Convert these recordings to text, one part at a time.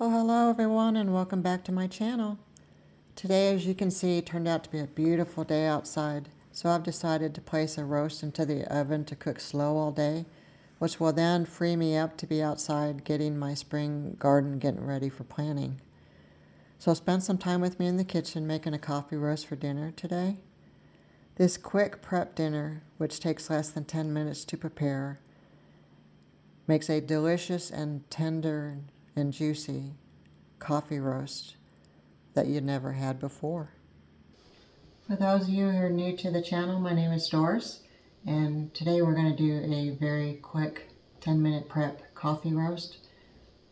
Well, hello everyone and welcome back to my channel. Today, as you can see, turned out to be a beautiful day outside, so I've decided to place a roast into the oven to cook slow all day, which will then free me up to be outside getting my spring garden getting ready for planting. So spend some time with me in the kitchen making a coffee roast for dinner today. This quick prep dinner, which takes less than 10 minutes to prepare, makes a delicious and tender and juicy coffee roast that you'd never had before. For those of you who are new to the channel, my name is Doris, and today we're going to do a very quick 10-minute prep coffee roast.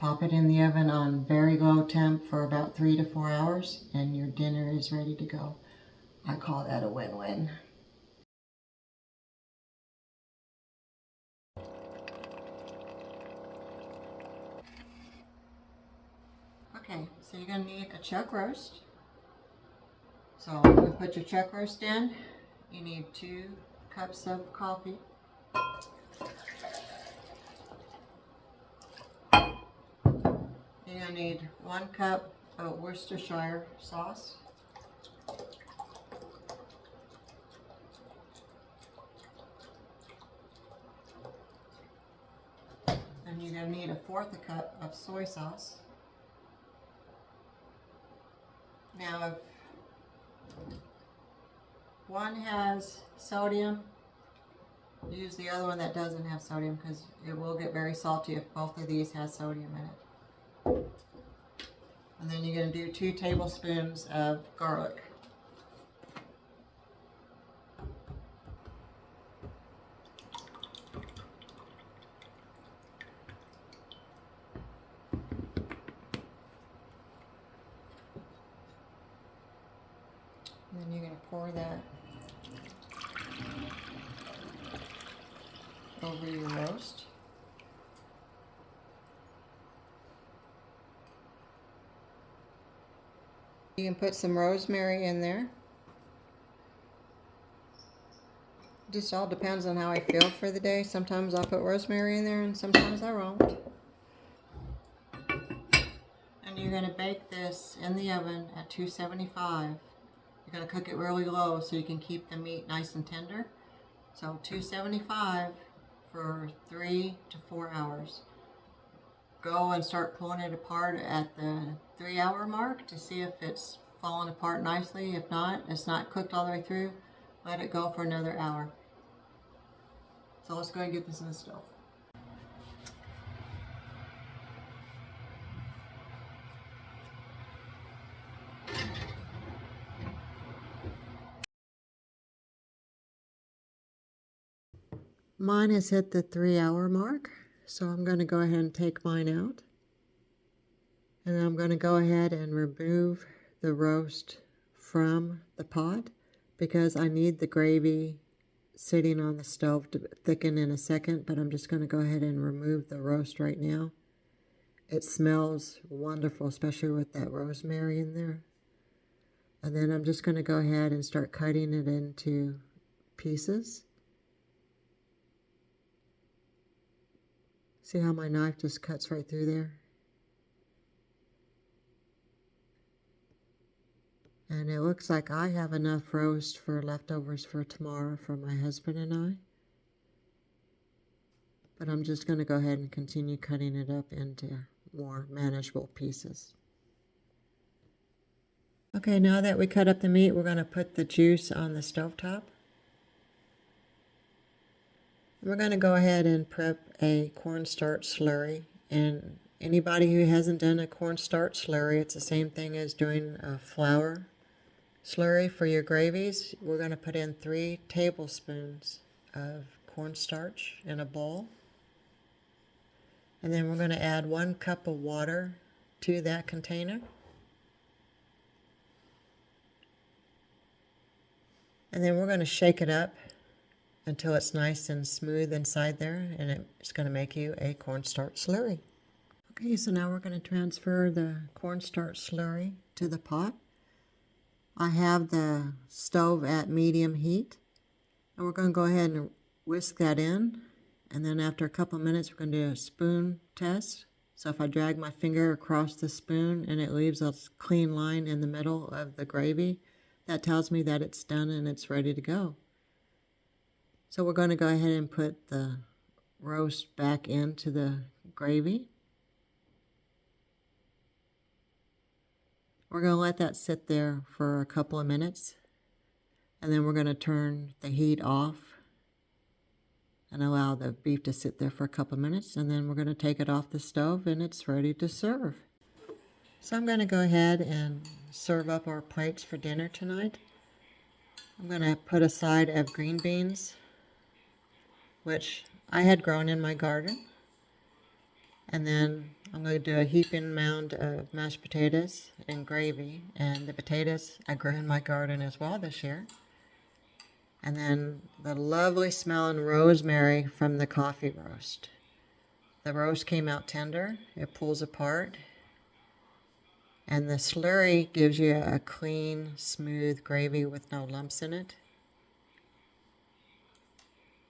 Pop it in the oven on very low temp for about 3 to 4 hours, and your dinner is ready to go. I call that a win-win. Okay, so you're going to need a chuck roast. So you put your chuck roast in. You need 2 cups of coffee. You're going to need 1 cup of Worcestershire sauce. And you're going to need 1/4 cup of soy sauce. Now, if one has sodium, use the other one that doesn't have sodium because it will get very salty if both of these have sodium in it. And then you're going to do 2 tablespoons of garlic. And then you're going to pour that over your roast. You can put some rosemary in there. Just all depends on how I feel for the day. Sometimes I'll put rosemary in there and sometimes I won't. And you're going to bake this in the oven at 275. You're going to cook it really low so you can keep the meat nice and tender. So 275 for 3 to 4 hours. Go and start pulling it apart at the 3-hour mark to see if it's falling apart nicely. If not, it's not cooked all the way through. Let it go for another hour. So let's go and get this in the stove. Mine has hit the 3-hour mark, so I'm going to go ahead and take mine out. And I'm going to go ahead and remove the roast from the pot because I need the gravy sitting on the stove to thicken in a second, but I'm just going to go ahead and remove the roast right now. It smells wonderful, especially with that rosemary in there. And then I'm just going to go ahead and start cutting it into pieces. See how my knife just cuts right through there? And it looks like I have enough roast for leftovers for tomorrow for my husband and I. But I'm just going to go ahead and continue cutting it up into more manageable pieces. Okay, now that we cut up the meat, we're going to put the juice on the stovetop. We're going to go ahead and prep a cornstarch slurry. And anybody who hasn't done a cornstarch slurry, it's the same thing as doing a flour slurry for your gravies. We're going to put in 3 tablespoons of cornstarch in a bowl. And then we're going to add 1 cup of water to that container. And then we're going to shake it up until it's nice and smooth inside there, and it's going to make you a cornstarch slurry. Okay, so now we're going to transfer the cornstarch slurry to the pot. I have the stove at medium heat, and we're going to go ahead and whisk that in. And then after a couple of minutes, we're going to do a spoon test, So if I drag my finger across the spoon and it leaves a clean line in the middle of the gravy, that tells me that it's done and it's ready to go. So we're going to go ahead and put the roast back into the gravy. We're going to let that sit there for a couple of minutes, and then we're going to turn the heat off and allow the beef to sit there for a couple of minutes, and then we're going to take it off the stove and it's ready to serve. So I'm going to go ahead and serve up our plates for dinner tonight. I'm going to put a side of green beans, which I had grown in my garden. And then I'm going to do a heaping mound of mashed potatoes and gravy. And the potatoes I grew in my garden as well this year. And then the lovely smelling rosemary from the coffee roast. The roast came out tender. It pulls apart. And the slurry gives you a clean, smooth gravy with no lumps in it.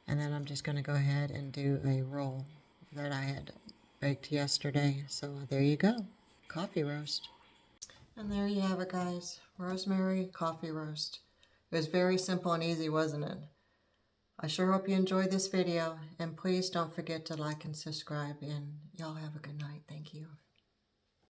And then I'm just going to go ahead and do a roll that I had baked yesterday. So there you go, coffee roast. And there you have it, guys, rosemary coffee roast. It was very simple and easy, wasn't it? I sure hope you enjoyed this video, and please don't forget to like and subscribe, and y'all have a good night. Thank you.